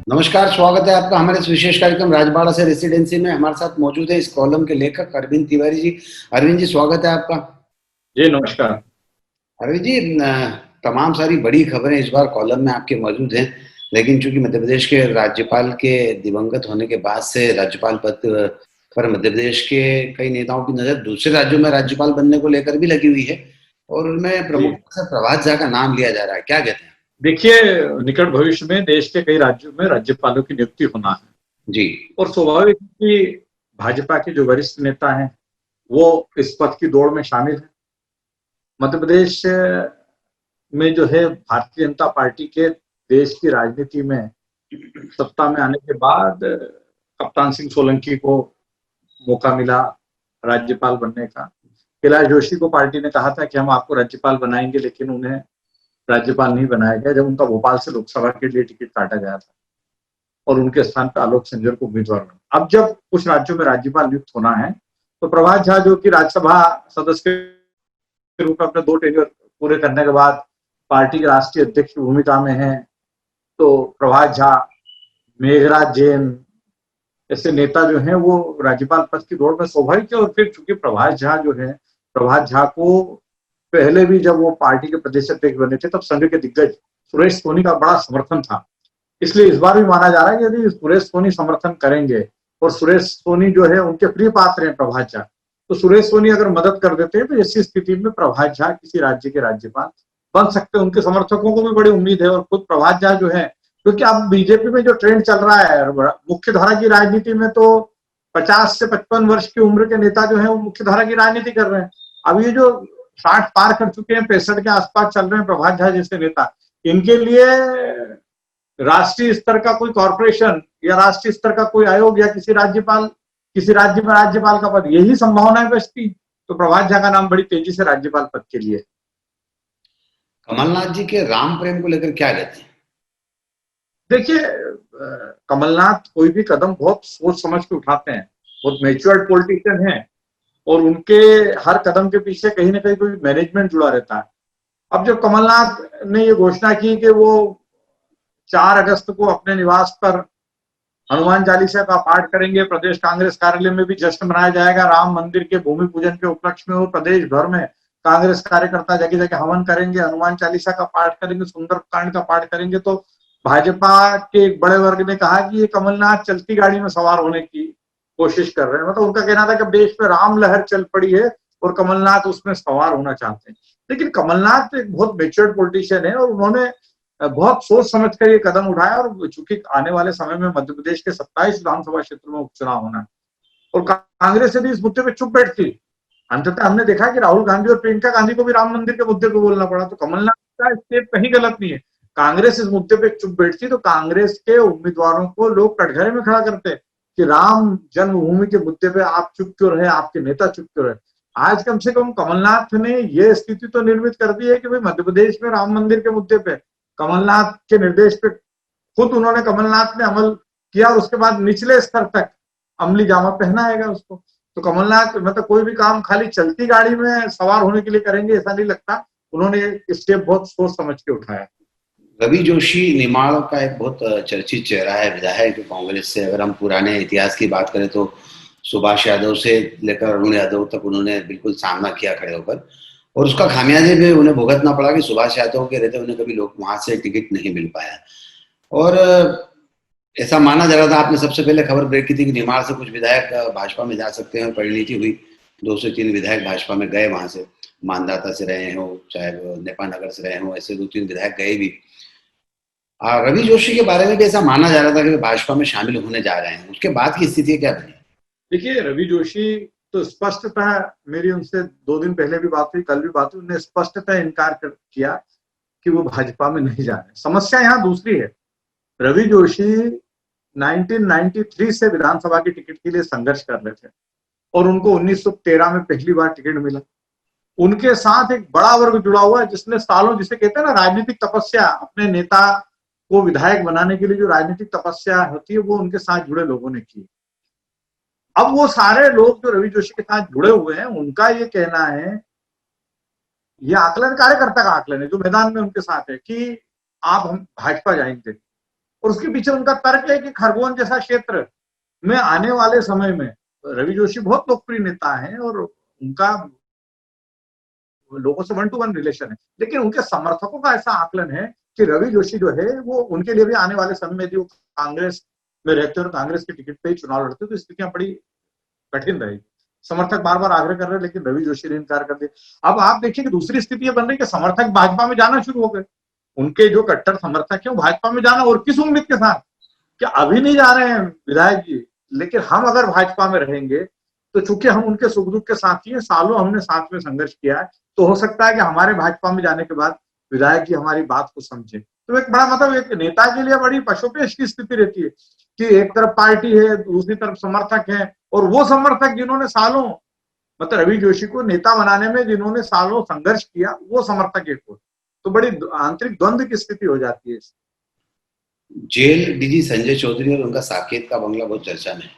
नमस्कार, स्वागत है आपका हमारे इस विशेष कार्यक्रम राजबाड़ा से रेसिडेंसी में। हमारे साथ मौजूद है इस कॉलम के लेखक अरविंद तिवारी जी। अरविंद जी, स्वागत है आपका। जी नमस्कार। अरविंद जी, तमाम सारी बड़ी खबरें इस बार कॉलम में आपके मौजूद हैं, लेकिन चूंकि मध्य प्रदेश के राज्यपाल के दिवंगत होने के बाद से राज्यपाल पद पर मध्य प्रदेश के कई नेताओं की नज़र दूसरे राज्यों में राज्यपाल बनने को लेकर भी लगी हुई है और उनमें जी प्रमुखता से प्रभात झा का नाम लिया जा रहा है। क्या कहते हैं? देखिए, निकट भविष्य में देश के कई राज्यों में राज्यपालों की नियुक्ति होना है जी। और स्वाभाविक है कि भाजपा के जो वरिष्ठ नेता हैं वो इस पद की दौड़ में शामिल है। मध्य प्रदेश में जो है भारतीय जनता पार्टी के देश की राजनीति में सत्ता में आने के बाद कप्तान सिंह सोलंकी को मौका मिला राज्यपाल बनने का। कैलाश जोशी को पार्टी ने कहा था कि हम आपको राज्यपाल बनाएंगे, लेकिन उन्हें राज्यपाल नहीं बनाया गया जब उनका भोपाल से लोकसभा के लिए टिकट काटा गया था और उनके स्थान पर आलोक संजर को उम्मीदवार बना। अब जब कुछ राज्यों में राज्यपाल नियुक्त होना है तो प्रभात झा, जो कि राज्यसभा सदस्य के रूप में अपने 2 टेन्योर पूरे करने के बाद पार्टी के राष्ट्रीय अध्यक्ष की भूमिका में है, तो प्रभात झा, मेघराज जैन ऐसे नेता जो हैं वो राज्यपाल पद की दौड़ में स्वाभाविक है। और फिर चूंकि प्रभात झा को पहले भी जब वो पार्टी के प्रदेश अध्यक्ष बने थे तब संघ के दिग्गज सुरेश सोनी का बड़ा समर्थन था, इसलिए इस बार भी माना जा रहा है कि यदि सुरेश सोनी समर्थन करेंगे और सुरेश सोनी जो है उनके प्रिय पात्र हैं प्रभात झा, तो सुरेश सोनी अगर मदद कर देते हैं तो ऐसी स्थिति में प्रभात झा किसी राज्य के राज्यपाल बन सकते हैं। उनके समर्थकों को भी बड़ी उम्मीद है और खुद प्रभात झा जो है, क्योंकि अब बीजेपी में जो ट्रेंड चल रहा है मुख्य धारा की राजनीति में, तो 50 से 55 वर्ष की उम्र के नेता जो है वो मुख्य धारा की राजनीति कर रहे हैं। अब ये जो 60 पार कर चुके हैं, 65 के आसपास चल रहे हैं प्रभात झा जैसे नेता, इनके लिए राष्ट्रीय स्तर का कोई कॉरपोरेशन या राष्ट्रीय स्तर का कोई आयोग या किसी राज्य में राज्यपाल का पद, यही संभावनाएं बचती, तो प्रभात झा का नाम बड़ी तेजी से राज्यपाल पद के लिए। कमलनाथ जी के राम प्रेम को लेकर क्या कहते हैं? देखिए, कमलनाथ कोई भी कदम बहुत सोच समझ के उठाते हैं, बहुत मैच्योर्ड पॉलिटिशियन हैं और उनके हर कदम के पीछे कहीं ना कहीं कोई मैनेजमेंट जुड़ा रहता है। अब जब कमलनाथ ने ये घोषणा की कि वो 4 अगस्त को अपने निवास पर हनुमान चालीसा का पाठ करेंगे, प्रदेश कांग्रेस कार्यालय में भी जश्न मनाया जाएगा, राम मंदिर के भूमि पूजन के उपलक्ष्य में और प्रदेश भर में कांग्रेस कार्यकर्ता जगह जगह हवन करेंगे, हनुमान चालीसा का पाठ करेंगे, सुंदरकांड का पाठ करेंगे, तो भाजपा के एक बड़े वर्ग ने कहा कि ये कमलनाथ चलती गाड़ी में सवार होने की कोशिश कर रहे हैं। मतलब उनका कहना था कि देश में राम लहर चल पड़ी है और कमलनाथ उसमें सवार होना चाहते हैं। लेकिन कमलनाथ एक बहुत मेच्योर्ड पॉलिटिशियन है और उन्होंने बहुत सोच समझ कर ये कदम उठाया। और चूंकि आने वाले समय में मध्य प्रदेश के 27 विधानसभा क्षेत्रों में उपचुनाव होना है और कांग्रेस यदि इस मुद्दे पे चुप बैठती, अंततः हमने देखा कि राहुल गांधी और प्रियंका गांधी को भी राम मंदिर के मुद्दे पे बोलना पड़ा, तो कमलनाथ का स्टेप कहीं गलत नहीं है। कांग्रेस इस मुद्दे पे चुप बैठती तो कांग्रेस के उम्मीदवारों को लोग कटघरे में खड़ा करते कि राम जन्मभूमि के मुद्दे पे आप चुप क्यों रहे, आपके नेता चुप क्यों रहे। आज कम से कम कमलनाथ ने ये स्थिति तो निर्मित कर दी है कि भाई मध्य प्रदेश में राम मंदिर के मुद्दे पे कमलनाथ के निर्देश पे खुद उन्होंने, कमलनाथ ने अमल किया और उसके बाद निचले स्तर तक अमली जामा पहनाएगा उसको। तो कमलनाथ मतलब कोई भी काम खाली चलती गाड़ी में सवार होने के लिए करेंगे ऐसा नहीं लगता, उन्होंने स्टेप बहुत सोच समझ के उठाया। रवि जोशी निमाड़ का एक बहुत चर्चित चेहरा है, विधायक कांग्रेस से। अगर हम पुराने इतिहास की बात करें तो सुभाष यादव से लेकर अरुण यादव तक उन्होंने बिल्कुल सामना किया खड़े होकर, और उसका खामियाजे भी उन्हें भुगतना पड़ा कि सुभाष यादव के रहते उन्हें कभी लोग वहां से टिकट नहीं मिल पाया। और ऐसा माना जा रहा था, आपने सबसे पहले खबर ब्रेक की थी कि निमाड़ से कुछ विधायक भाजपा में जा सकते हैं, परिणति हुई, 2 से 3 विधायक भाजपा में गए, वहां से मानदाता से रहे हो चाहे नेपा नगर से रहे हो, ऐसे 2-3 विधायक गए भी। रवि जोशी के बारे में भी ऐसा माना जा रहा था कि वे भाजपा में शामिल होने जा रहे हैं, उसके बाद की स्थिति क्या बनी? देखिए, रवि जोशी तो स्पष्टतः, मेरी उनसे 2 दिन पहले भी बात हुई, कल भी बात हुई, उन्होंने स्पष्टतः इनकार किया कि वो भाजपा में नहीं जा रहे। समस्या यहाँ दूसरी है। रवि जोशी 1993 से विधानसभा की टिकट के लिए संघर्ष कर रहे थे और उनको 1913 में पहली बार टिकट मिला। उनके साथ एक बड़ा वर्ग जुड़ा हुआ है जिसने सालों, जिसे कहते हैं ना राजनीतिक तपस्या, अपने नेता को विधायक बनाने के लिए जो राजनीतिक तपस्या होती है वो उनके साथ जुड़े लोगों ने की। अब वो सारे लोग जो रवि जोशी के साथ जुड़े हुए हैं उनका ये कहना है, ये आकलन कार्यकर्ता का आकलन है जो मैदान में उनके साथ है, कि आप हम भाजपा जाएंगे। और उसके पीछे उनका तर्क है कि खरगोन जैसा क्षेत्र में आने वाले समय में रवि जोशी बहुत लोकप्रिय नेता हैं और उनका लोगों से 1-to-1 रिलेशन है, लेकिन उनके समर्थकों का ऐसा आकलन है कि रवि जोशी जो है वो उनके लिए भी आने वाले समय में यदि वो कांग्रेस में रहते और कांग्रेस के टिकट पे ही चुनाव लड़ते तो स्थितियां बड़ी कठिन रहेगी। समर्थक बार बार आग्रह कर रहे हैं लेकिन रवि जोशी ने इनकार कर दिया। अब आप देखिए कि दूसरी स्थिति यह बन रही है कि समर्थक भाजपा में जाना शुरू हो गए, उनके जो कट्टर समर्थक है वो भाजपा में जाना, और किस उम्मीद के साथ कि अभी नहीं जा रहे हैं विधायक जी, लेकिन हम अगर भाजपा में रहेंगे तो चूंकि हम उनके सुख दुख के साथी हैं, सालों हमने साथ में संघर्ष किया है, तो हो सकता है कि हमारे भाजपा में जाने के बाद विधायक जी हमारी बात को समझे। तो एक बड़ा मतलब एक नेता के लिए बड़ी पशुपेश की स्थिति रहती है कि एक तरफ पार्टी है, दूसरी तरफ समर्थक है, और वो समर्थक जिन्होंने सालों मतलब रवि जोशी को नेता बनाने में जिन्होंने सालों संघर्ष किया, वो समर्थक एक हो, तो बड़ी आंतरिक द्वंद्व की स्थिति हो जाती है। जेल डीजी संजय चौधरी और उनका साकेत का बंगला बहुत चर्चा में है।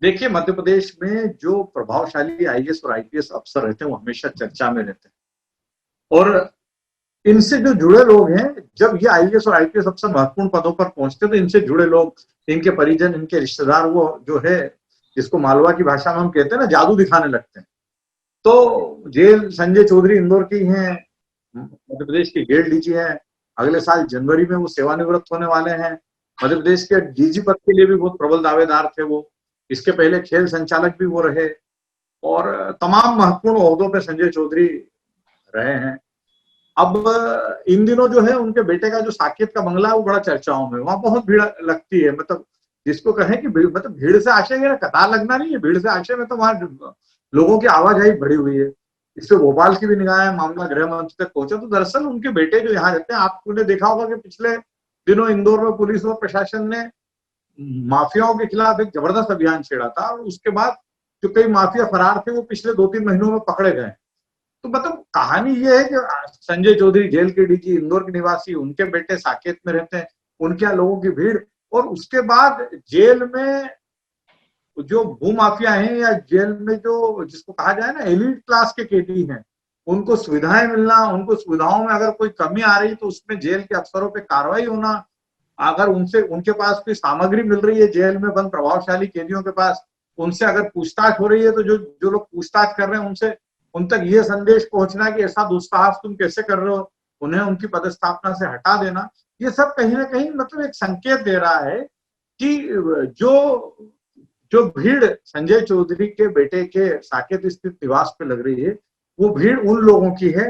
देखिए, मध्य प्रदेश में जो प्रभावशाली आईएएस और आईपीएस अफसर रहते हैं वो हमेशा चर्चा में रहते हैं, और इनसे जो जुड़े लोग हैं, जब ये आईएएस और आईपीएस अफसर महत्वपूर्ण पदों पर पहुंचते तो इनसे जुड़े लोग, इनके परिजन, इनके रिश्तेदार, वो जो है जिसको मालवा की भाषा में हम कहते हैं ना, जादू दिखाने लगते हैं। तो जेल संजय चौधरी इंदौर की हैं, मध्य प्रदेश के जेल डीजी हैं, अगले साल जनवरी में वो सेवानिवृत्त होने वाले हैं। मध्य प्रदेश के डीजी पद के लिए भी बहुत प्रबल दावेदार थे वो, इसके पहले खेल संचालक भी वो रहे, और तमाम महत्वपूर्ण ओहदों पे संजय चौधरी रहे हैं। अब इन दिनों जो है उनके बेटे का जो साकेत का बंगला है वो बड़ा चर्चाओं में, वहां बहुत भीड़ लगती है, मतलब जिसको कहें कि मतलब भीड़ से आशय कतार लगना नहीं है, भीड़ से आशय में तो वहां लोगों की आवाजाही बढ़ी हुई है। इससे भोपाल की भी निगाहें मामला गृह मंत्री तक पहुंचा। तो दरअसल उनके बेटे जो यहाँ रहते हैं, आपने देखा होगा कि पिछले दिनों इंदौर में पुलिस और प्रशासन ने माफियाओं के खिलाफ एक जबरदस्त अभियान छेड़ा था, और उसके बाद जो कई माफिया फरार थे वो पिछले 2-3 महीनों में पकड़े गए। तो मतलब कहानी ये है कि संजय चौधरी जेल के डीजी, इंदौर के निवासी, उनके बेटे साकेत में रहते हैं, उनके यहाँ लोगों की भीड़, और उसके बाद जेल में जो भूमाफिया हैं या जेल में जो जिसको कहा जाए ना एलीट क्लास के कैदी हैं, उनको सुविधाएं मिलना, उनको सुविधाओं में अगर कोई कमी आ रही तो उसमें जेल के अफसरों पे कार्रवाई होना, अगर उनसे उनके पास कोई सामग्री मिल रही है जेल में बंद प्रभावशाली कैदियों के पास, उनसे अगर पूछताछ हो रही है तो जो लोग पूछताछ कर रहे हैं उनसे उन तक ये संदेश पहुंचना कि ऐसा दुस्साहस तुम कैसे कर रहे हो, उन्हें उनकी पदस्थापना से हटा देना, ये सब कहीं ना कहीं मतलब एक संकेत दे रहा है कि जो जो भीड़ संजय चौधरी के बेटे के साकेत स्थित निवास पे लग रही है, वो भीड़ उन लोगों की है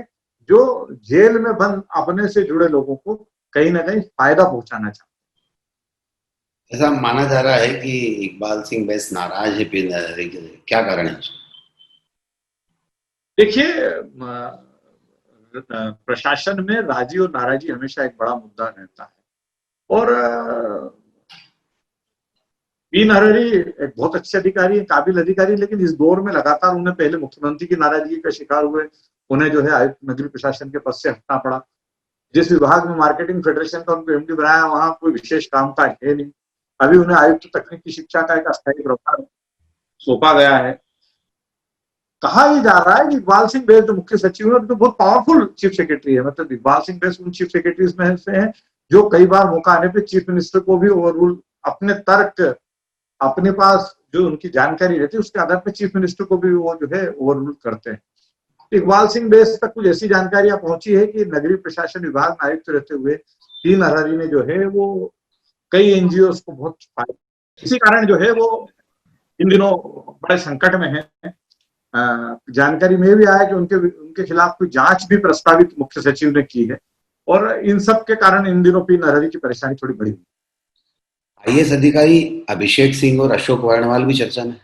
जो जेल में बंद अपने से जुड़े लोगों को कहीं ना कहीं फायदा पहुंचाना चाहते ऐसा माना जा रहा है कि इकबाल सिंह बैस नाराज है पी नरहरी के लिए, क्या कारण है उसका? देखिए, प्रशासन में राजी और नाराजी हमेशा एक बड़ा मुद्दा रहता है, और पी नरहरी एक बहुत अच्छे अधिकारी है, काबिल अधिकारी, लेकिन इस दौर में लगातार उन्हें पहले मुख्यमंत्री की नाराजगी का शिकार हुए, उन्हें जो है आयुक्त नगरीय प्रशासन के पद से हटना पड़ा। जिस विभाग में मार्केटिंग फेडरेशन का उनको एमडी बनाया वहां कोई विशेष कामकाज है नहीं, अभी उन्हें आयुक्त तकनीकी शिक्षा का एक अस्थायी प्रभार सौंपा गया है। कहा यह जा रहा है कि इकबाल सिंह बैस जो मुख्य सचिव है तो बहुत पावरफुल चीफ सेक्रेटरी है, मतलब इकबाल सिंह बैस उन चीफ सेक्रेटरीज में से हैं जो कई बार मौका आने पे चीफ मिनिस्टर को भी ओवररूल, अपने तर्क, अपने पास जो उनकी जानकारी रहती है उसके आधार पर चीफ मिनिस्टर को भी वो जो है ओवररूल करते हैं। इकबाल सिंह बैस तक कुछ ऐसी जानकारियां पहुंची है कि नगरीय प्रशासन विभाग में आयुक्त रहते हुए पी नरहरी ने जो है वो कई एनजीओ को बहुत फायदा, इसी कारण जो है वो इन दिनों बड़े संकट में है। जानकारी में भी आया कि उनके खिलाफ कोई जांच भी प्रस्तावित मुख्य सचिव ने की है, और इन सब के कारण इन दिनों पी नरहरी की परेशानी थोड़ी बढ़ी हुई। आईएएस अधिकारी अभिषेक सिंह और अशोक वर्णवाल भी चर्चा में।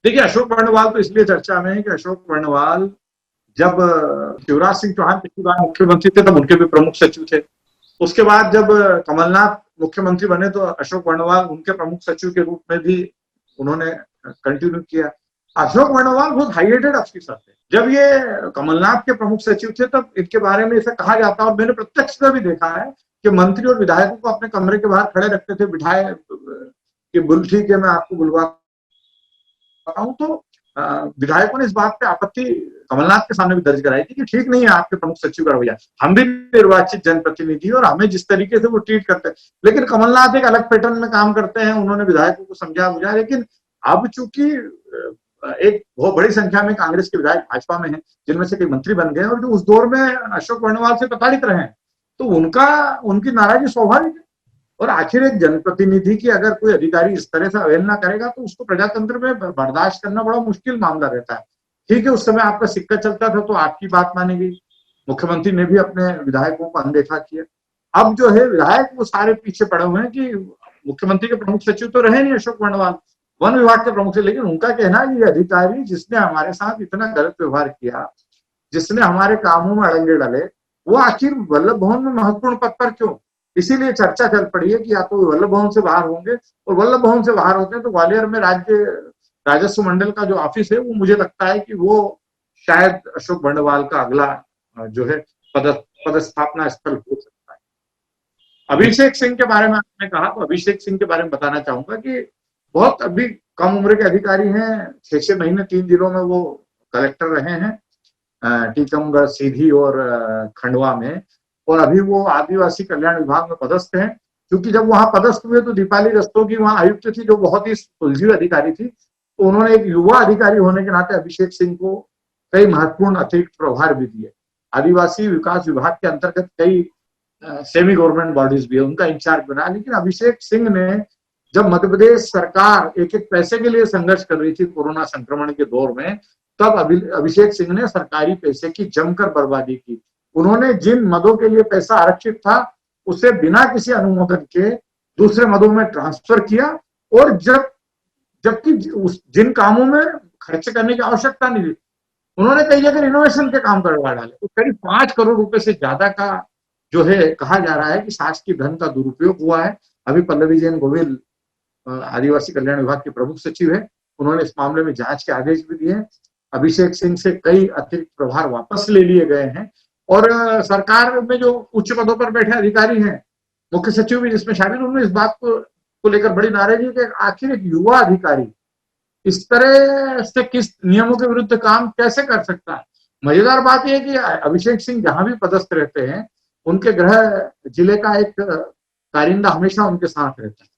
देखिए, अशोक वर्णवाल तो इसलिए चर्चा में है कि अशोक वर्णवाल जब शिवराज सिंह चौहान पिछली बार मुख्यमंत्री थे तब उनके भी प्रमुख सचिव थे। उसके बाद जब कमलनाथ मुख्यमंत्री बने तो अशोक वर्णवाल उनके प्रमुख सचिव के रूप में भी उन्होंने कंटिन्यू किया। अशोक वर्णवाल बहुत हाईरेटेड ऑफिसर थे। जब ये कमलनाथ के प्रमुख सचिव थे तब इनके बारे में ऐसा कहा जाता है, और मैंने प्रत्यक्ष भी देखा है कि मंत्री और विधायकों को अपने कमरे के बाहर खड़े रखते थे, बिठाए कि ठीक है मैं आपको बुलवा हूं। तो विधायकों ने इस बात पे आपत्ति कमलनाथ के सामने भी दर्ज कराई थी कि ठीक नहीं है आपके प्रमुख सचिव का रवैया, हम भी निर्वाचित जनप्रतिनिधि और हमें जिस तरीके से वो ट्रीट करते हैं। लेकिन कमलनाथ एक अलग पैटर्न में काम करते हैं, उन्होंने विधायकों को समझा बुझा। लेकिन अब चूंकि एक बहुत बड़ी संख्या में कांग्रेस के विधायक भाजपा में हैं, जिनमें से कई मंत्री बन गए और जो उस दौर में अशोक वर्णवाल से प्रताड़ित रहे हैं, तो उनकी नाराजगी स्वाभाविक है। और आखिर एक जनप्रतिनिधि की अगर कोई अधिकारी इस तरह से अवहेलना करेगा तो उसको प्रजातंत्र में बर्दाश्त करना बड़ा मुश्किल मामला रहता है। ठीक है, उस समय आपका सिक्का चलता था तो आपकी बात मानी गई, मुख्यमंत्री ने भी अपने विधायकों को अनदेखा किया। अब जो है विधायक वो सारे पीछे पड़े हुए हैं कि मुख्यमंत्री के प्रमुख सचिव तो रहे नहीं अशोक वर्णवाल, वन विभाग के प्रमुख से, लेकिन उनका कहना है ये अधिकारी जिसने हमारे साथ इतना गलत व्यवहार किया, जिसने हमारे कामों में अड़ंगे डाले, वो आखिर वल्लभ भवन में महत्वपूर्ण पद पर क्यों। इसीलिए चर्चा चल पड़ी है कि या तो वल्लभ भवन से बाहर होंगे, और वल्लभ भवन से बाहर होते हैं तो ग्वालियर में राज्य राजस्व मंडल का जो ऑफिस है वो मुझे लगता है कि वो शायद अशोक वर्णवाल का अगला जो है पदस्थापना स्थल हो सकता है। अभिषेक सिंह के बारे में आपने कहा, तो अभिषेक सिंह के बारे में बताना चाहूंगा कि बहुत अभी कम उम्र के अधिकारी हैं, 6 महीने 3 जिलों में वो कलेक्टर रहे हैं, टीकमगढ़, सीधी और खंडवा में, और अभी वो आदिवासी कल्याण विभाग में पदस्थ हैं। क्योंकि जब वहां पदस्थ हुए तो दीपाली रस्तोगी वहां आयुक्त थी, जो बहुत ही सुलझी अधिकारी थी, तो उन्होंने एक युवा अधिकारी होने के नाते अभिषेक सिंह को कई महत्वपूर्ण अतिरिक्त प्रभार भी दिए। आदिवासी विकास विभाग के अंतर्गत कई सेमी गवर्नमेंट बॉडीज भी है, उनका इंचार्ज बना। लेकिन अभिषेक सिंह ने जब मध्य प्रदेश सरकार एक एक पैसे के लिए संघर्ष कर रही थी कोरोना संक्रमण के दौर में, तब अभिषेक सिंह ने सरकारी पैसे की जमकर बर्बादी की। उन्होंने जिन मदों के लिए पैसा आरक्षित था उसे बिना किसी अनुमोदन के दूसरे मदों में ट्रांसफर किया, और जबकि जिन कामों में खर्च करने की आवश्यकता नहीं थी उन्होंने कई जगह इनोवेशन के काम करवा डाले। तो करीब 5 करोड़ रुपए से ज्यादा का जो है कहा जा रहा है कि शासकीय धन का दुरुपयोग हुआ है। अभी पल्लवी जैन गोविल आदिवासी कल्याण विभाग के प्रमुख सचिव है, उन्होंने इस मामले में जांच के आदेश भी दिए हैं। अभिषेक सिंह से कई अतिरिक्त प्रभार वापस ले लिए गए हैं, और सरकार में जो उच्च पदों पर बैठे अधिकारी हैं, मुख्य सचिव भी जिसमें शामिल, उन्होंने इस बात को लेकर बड़ी नाराजगी कि आखिर एक युवा अधिकारी इस तरह से किस नियमों के विरुद्ध काम कैसे कर सकता है। मजेदार बात यह है कि अभिषेक सिंह जहां भी पदस्थ रहते हैं उनके गृह जिले का एक कारिंदा हमेशा उनके साथ रहता है,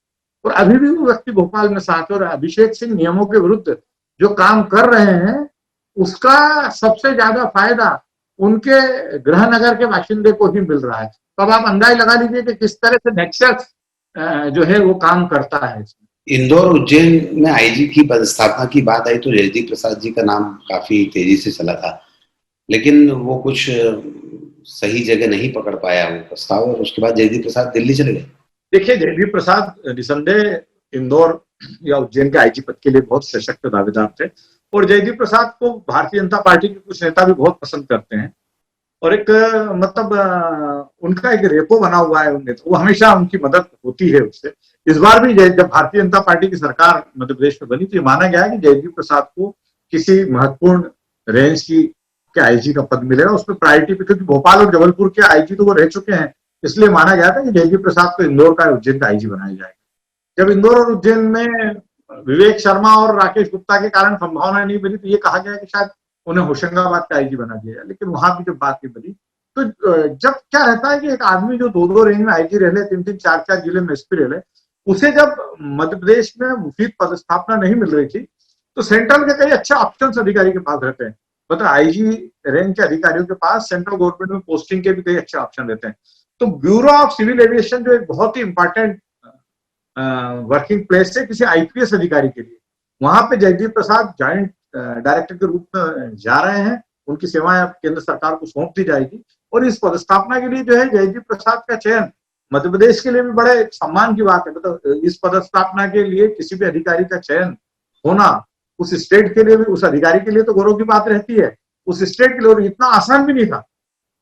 और अभी भी वो व्यक्ति भोपाल में साथ है। और अभिषेक सिंह नियमों के विरुद्ध जो काम कर रहे हैं उसका सबसे ज्यादा फायदा उनके गृह नगर के बाशिंदे को ही मिल रहा है। तो अब आप अंदाज लगा लीजिए कि किस तरह से नेक्सस जो है वो काम करता है। इंदौर उज्जैन में आईजी की पदस्थापना की बात आई तो जयदीप प्रसाद जी का नाम काफी तेजी से चला था, लेकिन वो कुछ सही जगह नहीं पकड़ पाया वो प्रस्ताव, और उसके बाद जयदीप प्रसाद दिल्ली चले गए। देखिए, जयदीप प्रसाद निसंदेह इंदौर या उज्जैन के आईजी पद के लिए बहुत सशक्त दावेदार थे, और जयदीप प्रसाद को भारतीय जनता पार्टी के कुछ नेता भी बहुत पसंद करते हैं, और एक मतलब उनका एक रेपो बना हुआ है उनने, तो वो हमेशा उनकी मदद होती है उससे। इस बार भी जब भारतीय जनता पार्टी की सरकार मध्य प्रदेश में बनी तो ये माना गया कि जयदीप प्रसाद को किसी महत्वपूर्ण रेंज के आईजी का पद मिलेगा, उसमें प्रायोरिटी पे, क्योंकि भोपाल और जबलपुर के आईजी तो वो रह चुके हैं, इसलिए माना गया था कि जयदीप प्रसाद को इंदौर का उज्जैन का आईजी बनाया जाएगा। जब इंदौर और उज्जैन में विवेक शर्मा और राकेश गुप्ता के कारण संभावना नहीं बनी तो ये कहा गया कि शायद उन्हें होशंगाबाद का आईजी बना दिया, लेकिन वहां भी जब बात नहीं बनी तो जब क्या रहता है कि एक आदमी जो 2-2 रेंज में आईजी रह ले, 3-3, 4-4 जिले में एसपी रह ले, उसे जब मध्य प्रदेश में मुफीद पदस्थापना नहीं मिल रही थी तो सेंट्रल के कई अच्छे ऑप्शंस अधिकारी के पास रहते हैं। मतलब आईजी रेंज के अधिकारियों के पास सेंट्रल गवर्नमेंट में पोस्टिंग के भी कई अच्छे ऑप्शन रहते हैं। तो ब्यूरो ऑफ सिविल एविएशन जो एक बहुत ही इंपॉर्टेंट वर्किंग प्लेस है किसी आईपीएस अधिकारी के लिए, वहां पे जयदीप प्रसाद ज्वाइंट डायरेक्टर के रूप में जा रहे हैं, उनकी सेवाएं केंद्र सरकार को सौंप दी जाएगी, और इस पदस्थापना के लिए जो है जयदीप प्रसाद का चयन मध्य प्रदेश के लिए भी बड़े सम्मान की बात है। मतलब इस पदस्थापना के लिए किसी भी अधिकारी का चयन होना उस स्टेट के लिए भी, उस अधिकारी के लिए तो गौरव की बात रहती है, उस स्टेट के लिए इतना आसान भी नहीं था।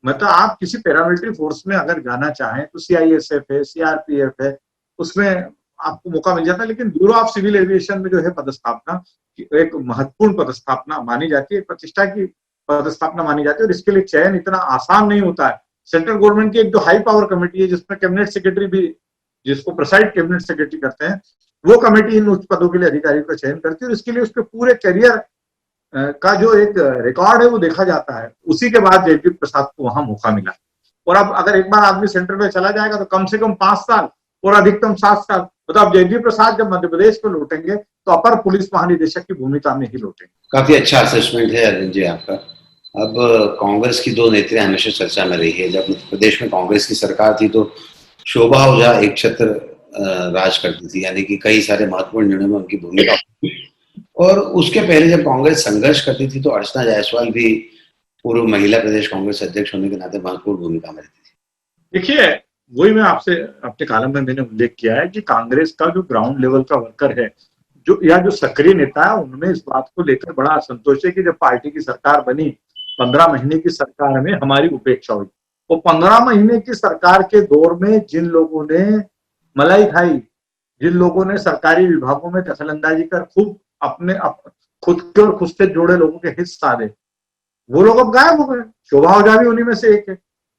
मतलब आप किसी पैरामिलिट्री फोर्स में अगर जाना चाहें तो सीआईएसएफ है, सीआरपीएफ है, उसमें आपको मौका मिल जाता है, लेकिन ब्यूरो ऑफ सिविल एविएशन में जो है पदस्थापना एक महत्वपूर्ण पदस्थापना मानी जाती है, प्रतिष्ठा की पदस्थापना मानी जाती है, और इसके लिए चयन इतना आसान नहीं होता है। सेंट्रल गवर्नमेंट की एक जो हाई पावर कमेटी है जिसमें कैबिनेट सेक्रेटरी भी, जिसको प्रेसाइड कैबिनेट सेक्रेटरी करते हैं, वो कमेटी इन उच्च पदों के लिए अधिकारियों का चयन करती है, और इसके लिए उसके पूरे करियर का जो एक रिकॉर्ड है वो देखा जाता है, उसी के बाद जयप्रकाश प्रसाद को वहां मौका मिला। और अब अगर एक बार आदमी सेंटर में चला जाएगा तो कम से कम 5 साल और अधिकतम 7 साल, तो अब जयप्रकाश प्रसाद जब मध्य प्रदेश को लौटेंगे तो अपर पुलिस महानिदेशक की भूमिका में ही लौटेंगे। काफी अच्छा असेसमेंट है अरविंद जी आपका। अब कांग्रेस की दो नेत्रियां हमेशा चर्चा में रही है। जब मध्य प्रदेश में कांग्रेस की सरकार थी तो शोभा ओझा एक छत्र राज करती थी, यानी कि कई सारे महत्वपूर्ण निर्णयों में उनकी भूमिका। और उसके पहले जब कांग्रेस संघर्ष करती थी तो अर्चना जायसवाल भी पूर्व महिला प्रदेश कांग्रेस अध्यक्ष होने के नाते महत्वपूर्ण भूमिका में रहती थी। देखिए, वही मैं आपसे अपने कॉलम में मैंने उल्लेख किया है कि कांग्रेस का जो ग्राउंड लेवल का वर्कर है, जो या जो सक्रिय नेता है, उनमें इस बात को लेकर बड़ा असंतोष है कि जब पार्टी की सरकार बनी, 15 महीने की सरकार में हमारी उपेक्षा हुई। वो 15 महीने की सरकार के दौर में जिन लोगों ने मलाई खाई, जिन लोगों ने सरकारी विभागों में दखलंदाजी कर खूब अपने खुद के और खुद से जुड़े लोगों के हित साधे, वो लोग अब गायब हो गए। शोभा ओझा भी उन्हीं में से एक है।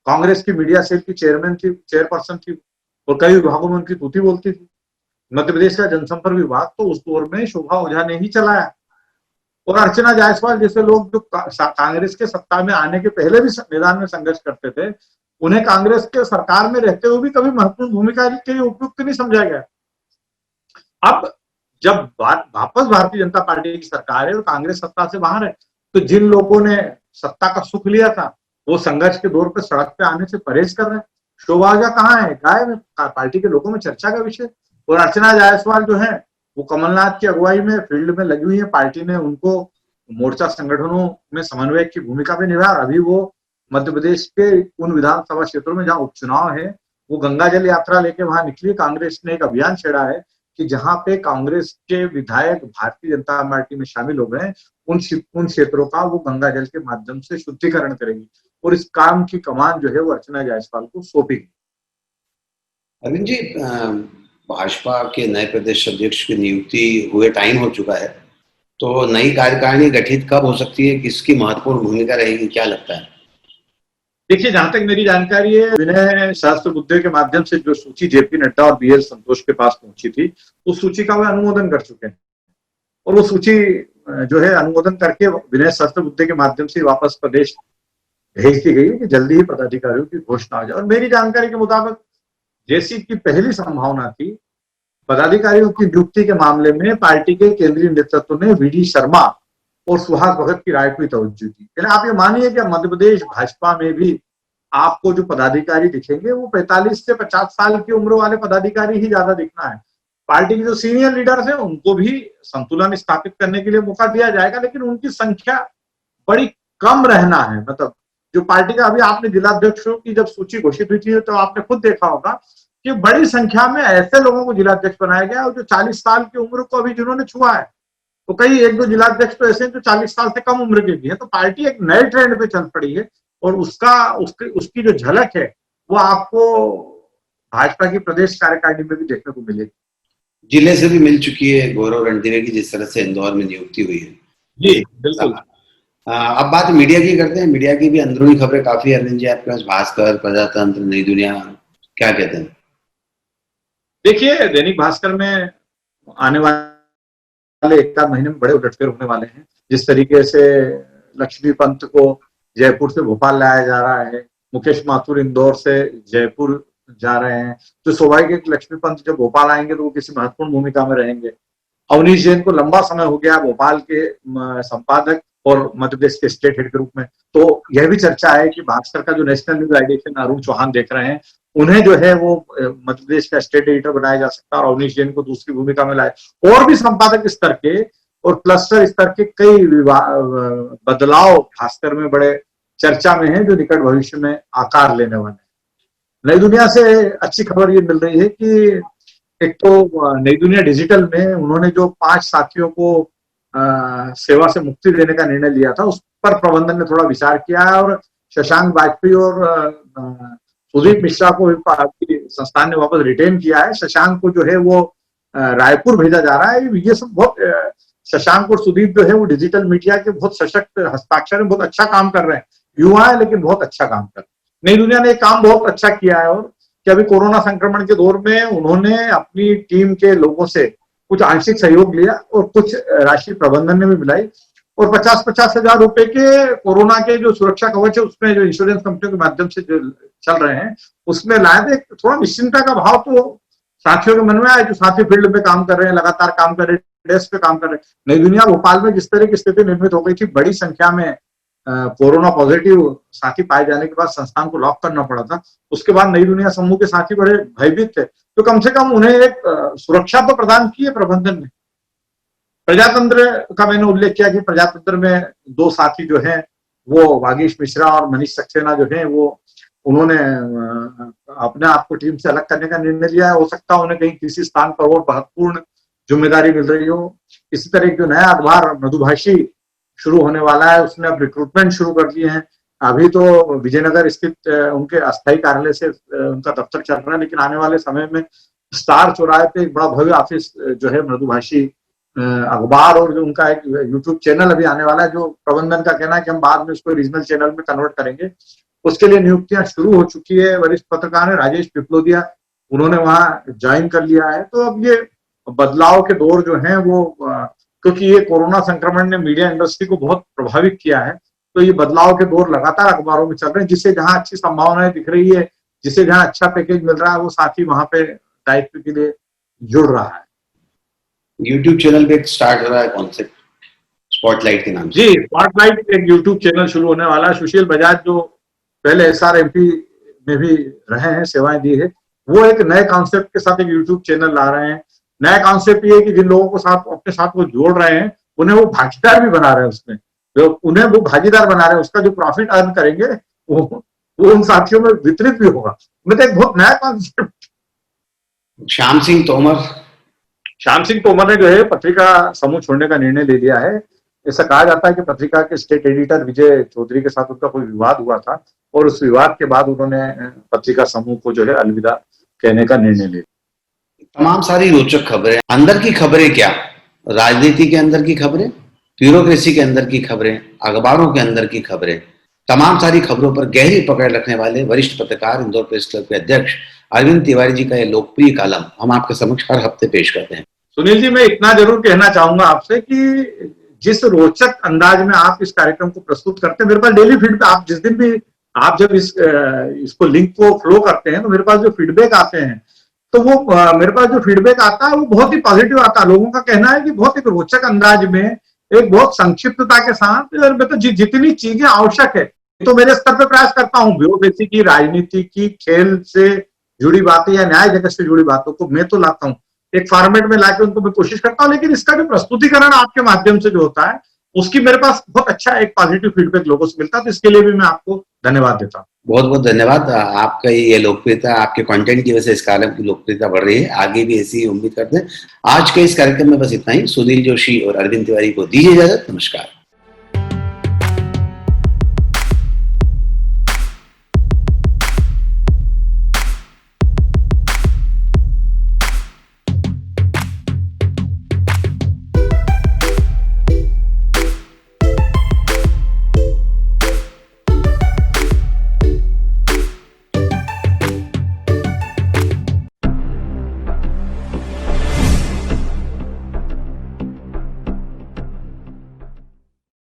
कांग्रेस की मीडिया सेल की चेयरपर्सन थी और कई विभागों में उनकी तूती बोलती थी। मध्य प्रदेश का जनसंपर्क विभाग तो उस दौर में शोभा ओझा ने ही चलाया। और अर्चना जायसवाल जैसे लोग जो कांग्रेस के सत्ता में आने के पहले भी मैदान में संघर्ष करते थे, उन्हें कांग्रेस के सरकार में रहते हुए भी कभी महत्वपूर्ण भूमिका के लिए उपयुक्त नहीं समझा गया। अब जब वापस भारतीय जनता पार्टी की सरकार है और कांग्रेस सत्ता से बाहर है, तो जिन लोगों ने सत्ता का सुख लिया था वो संघर्ष के दौर पर सड़क पे आने से परहेज कर रहे हैं। शोभा ओझा कहाँ है? गायब है, पार्टी के लोगों में चर्चा का विषय। और अर्चना जायसवाल जो है वो कमलनाथ की अगुवाई में फील्ड में लगी हुई है। पार्टी ने उनको मोर्चा संगठनों में समन्वयक की भूमिका भी निभा। अभी वो मध्य प्रदेश के उन विधानसभा क्षेत्रों में जहाँ उपचुनाव है, वो गंगा जल यात्रा लेके वहां निकली। कांग्रेस ने एक अभियान छेड़ा है कि जहां पे कांग्रेस के विधायक भारतीय जनता पार्टी में शामिल हो गए, उन क्षेत्रों का वो गंगा जल के माध्यम से शुद्धिकरण करेगी। और इस काम की कमान जो है वो अर्चना जायसवाल को सौंपी। अरविंद जी, भाजपा के नए प्रदेश अध्यक्ष की नियुक्ति हुए टाइम हो चुका है, तो नई कार्यकारिणी गठित कब हो सकती है? किसकी महत्वपूर्ण भूमिका रहेगी, क्या लगता है? देखिए, जहां तक मेरी जानकारी है, विनय सहस्त्रबुद्धे के माध्यम से जो सूची जेपी नड्डा और बीएल संतोष के पास पहुंची थी, उस सूची का वे अनुमोदन कर चुके हैं। और वो सूची जो है अनुमोदन करके विनय सहस्त्रबुद्धे के माध्यम से वापस प्रदेश भेज दी गई है कि जल्दी ही पदाधिकारियों की घोषणा हो जाए। और मेरी जानकारी के मुताबिक जैसी की पहली संभावना थी, पदाधिकारियों की नियुक्ति के मामले में पार्टी के केंद्रीय नेतृत्व ने वीडी शर्मा और सुहास भगत की राय को तवज्जो दी। आप ये मानिए कि मध्य प्रदेश भाजपा में भी आपको जो पदाधिकारी दिखेंगे वो 45 से 50 साल की उम्र वाले पदाधिकारी ही ज्यादा दिखना है। पार्टी के जो सीनियर लीडर्स हैं उनको भी संतुलन स्थापित करने के लिए मौका दिया जाएगा, लेकिन उनकी संख्या बड़ी कम रहना है। मतलब जो पार्टी का, अभी आपने जिलाध्यक्षों की जब सूची घोषित हुई थी तो आपने खुद देखा होगा कि बड़ी संख्या में ऐसे लोगों को जिलाध्यक्ष बनाया गया और जो 40 साल की उम्र को अभी जिन्होंने छुआ है, तो कई एक दो जिलाध्यक्ष तो ऐसे हैं जो 40 साल से कम उम्र के भी है। तो पार्टी एक नए ट्रेंड पे चल पड़ी है और उसकी जो झलक है वो आपको भाजपा की प्रदेश कार्यकारिणी में भी देखने को मिलेगी। जिले से भी मिल चुकी है गौरव रणधीरे की, जिस तरह से इंदौर में नियुक्ति हुई है। जी बिल्कुल। अब बात मीडिया की करते हैं। मीडिया की भी अंदरूनी खबरें काफी, अरविंद जी आपके पास। भास्कर, प्रजातंत्र, नई दुनिया, क्या कहते हैं? देखिए, दैनिक भास्कर में आने वाले एक आध महीने में बड़े उलटफेर होने वाले हैं। जिस तरीके से लक्ष्मी पंत को जयपुर से भोपाल लाया जा रहा है, मुकेश माथुर इंदौर से जयपुर जा रहे हैं, तो स्वाभाविक लक्ष्मी पंत जब भोपाल आएंगे तो वो किसी महत्वपूर्ण भूमिका में रहेंगे। अवनीश जैन को लंबा समय हो गया भोपाल के संपादक और मध्य प्रदेश के स्टेट हेड के रूप में, तो यह भी चर्चा है कि भास्कर का जो national news edition Arun Chauhan देख रहे हैं, उन्हें जो है वो मध्य प्रदेश का स्टेट एडिटर बनाया जा सकता है और अवनीश जैन को दूसरी भूमिका में लाए। और भी संपादक स्तर के और क्लस्टर स्तर के कई बदलाव भास्कर में बड़े चर्चा में है, जो निकट भविष्य में आकार लेने वाले हैं। नई दुनिया से अच्छी खबर ये मिल रही है कि एक तो नई दुनिया डिजिटल में उन्होंने जो 5 साथियों को सेवा से मुक्ति देने का निर्णय लिया था, उस पर प्रबंधन ने थोड़ा विचार किया है और शशांक वाजपेयी और सुदीप मिश्रा को संस्थान ने वापस रिटेन किया है। शशांक को जो है वो रायपुर भेजा जा रहा है। ये सब बहुत, शशांक और सुदीप जो है वो डिजिटल मीडिया के बहुत सशक्त हस्ताक्षर में बहुत अच्छा काम कर रहे हैं। युवा है लेकिन बहुत अच्छा काम कर रहे हैं। नई दुनिया ने काम बहुत अच्छा किया है और कि अभी कोरोना संक्रमण के दौर में उन्होंने अपनी टीम के लोगों से कुछ आंशिक सहयोग लिया और कुछ राशि प्रबंधन ने भी मिलाई और 50-50 हजार रुपए के कोरोना के जो सुरक्षा कवच है उसमें जो इंश्योरेंस कंपनियों के माध्यम से जो चल रहे हैं उसमें लाए थे। थोड़ा निश्चिंता का भाव तो साथियों के मन में आया, जो साथी फील्ड पे काम कर रहे हैं, लगातार काम कर रहे हैं, डेस्क पे काम कर रहे हैं। नई दुनिया भोपाल में जिस तरह की स्थिति निर्मित हो गई थी, बड़ी संख्या में कोरोना पॉजिटिव साथी पाए जाने के बाद संस्थान को लॉक करना पड़ा था। उसके बाद नई दुनिया समूह के साथी बड़े भयभीत थे, तो कम से कम उन्हें एक सुरक्षा तो प्रदान की है प्रबंधन ने। प्रजातंत्र का मैंने उल्लेख किया कि प्रजातंत्र में 2 साथी जो हैं वो वागीश मिश्रा और मनीष सक्सेना जो हैं वो उन्होंने अपने आप को टीम से अलग करने का निर्णय लिया है। हो सकता है उन्हें कहीं किसी स्थान पर और महत्वपूर्ण जिम्मेदारी मिल रही हो। इसी तरह जो नया अखबार मधुभाषी शुरू होने वाला है उसने अब रिक्रूटमेंट शुरू कर दिए हैं। अभी तो विजयनगर स्थित उनके अस्थायी कार्यालय से उनका दफ्तर चल रहा है, लेकिन आने वाले समय में स्टार चौराहे पे एक बड़ा भव्य ऑफिस जो है मधुभाषी अखबार और जो उनका एक यूट्यूब चैनल अभी आने वाला है, जो प्रबंधन का कहना है कि हम बाद में उसको रीजनल चैनल में कन्वर्ट करेंगे। उसके लिए नियुक्तियां शुरू हो चुकी है। वरिष्ठ पत्रकार है राजेश पिपलोदिया, उन्होंने वहां ज्वाइन कर लिया है। तो अब ये बदलाव के दौर जो है वो क्योंकि ये कोरोना संक्रमण ने मीडिया इंडस्ट्री को बहुत प्रभावित किया है, तो ये बदलाव के दौर लगातार अखबारों में चल रहे हैं। जिसे जहां अच्छी संभावनाएं दिख रही है, जिसे जहां अच्छा पैकेज मिल रहा है, वो साथी वहां पे दायित्व के लिए जुड़ रहा है। यूट्यूब चैनल पे स्टार्ट हो रहा है कॉन्सेप्ट स्पॉटलाइट के नाम से। जी, स्पॉटलाइट एक यूट्यूब चैनल शुरू होने वाला है। सुशील बजाज जो पहले SRMP में भी रहे हैं, सेवाएं दी है, वो एक नए कॉन्सेप्ट के साथ एक यूट्यूब चैनल ला रहे हैं। नया कॉन्सेप्ट ये है कि जिन लोगों को साथ अपने साथ वो जोड़ रहे हैं उन्हें वो भागीदार भी बना रहे हैं उसमें, जो उन्हें वो भागीदार बना रहे हैं, उसका जो प्रॉफिट अर्न करेंगे वो उन साथियों में वितरित भी होगा। मतलब एक बहुत नया कॉन्सेप्ट। श्याम सिंह तोमर ने जो है पत्रिका समूह छोड़ने का निर्णय ले लिया है। ऐसा कहा जाता है कि पत्रिका के स्टेट एडिटर विजय चौधरी के साथ उनका कोई विवाद हुआ था और उस विवाद के बाद उन्होंने पत्रिका समूह को जो है अलविदा कहने का निर्णय लिया। तमाम सारी रोचक खबरें, अंदर की खबरें, क्या राजनीति के अंदर की खबरें, ब्यूरोक्रेसी के अंदर की खबरें, अखबारों के अंदर की खबरें, तमाम सारी खबरों पर गहरी पकड़ रखने वाले वरिष्ठ पत्रकार, इंदौर प्रेस क्लब के अध्यक्ष अरविंद तिवारी जी का यह लोकप्रिय कॉलम हम आपके समक्ष हर हफ्ते पेश करते हैं। सुनील जी, मैं इतना जरूर कहना चाहूंगा आपसे कि जिस रोचक अंदाज में आप इस कार्यक्रम को प्रस्तुत करते हैं, मेरे पास डेली फीडबैक, आप जिस दिन भी आप जब इसको लिंक को फ्लो करते हैं तो मेरे पास जो फीडबैक आते हैं, तो वो मेरे पास जो फीडबैक आता है वो बहुत ही पॉजिटिव आता है। लोगों का कहना है कि बहुत एक रोचक अंदाज में, एक बहुत संक्षिप्तता के साथ, मतलब जितनी चीजें आवश्यक है, तो मेरे स्तर पर प्रयास करता हूँ ब्यूरोक्रेसी की, राजनीति की, खेल से जुड़ी बातें या न्याय जगत से जुड़ी बातों को मैं तो लाता हूँ, एक फॉर्मेट में लाके उनको मैं कोशिश करता हूँ। लेकिन इसका जो प्रस्तुतिकरण आपके माध्यम से जो होता है उसकी मेरे पास बहुत अच्छा एक पॉजिटिव फीडबैक लोगों से मिलता है, तो इसके लिए भी मैं आपको धन्यवाद देता हूँ। बहुत बहुत धन्यवाद। आपका ये लोकप्रियता, आपके कंटेंट की वजह से इस कार्यक्रम की लोकप्रियता बढ़ रही है, आगे भी ऐसी उम्मीद करते हैं। आज के इस कार्यक्रम में बस इतना ही। सुनील जोशी और अरविंद तिवारी को दीजिए इजाजत। नमस्कार।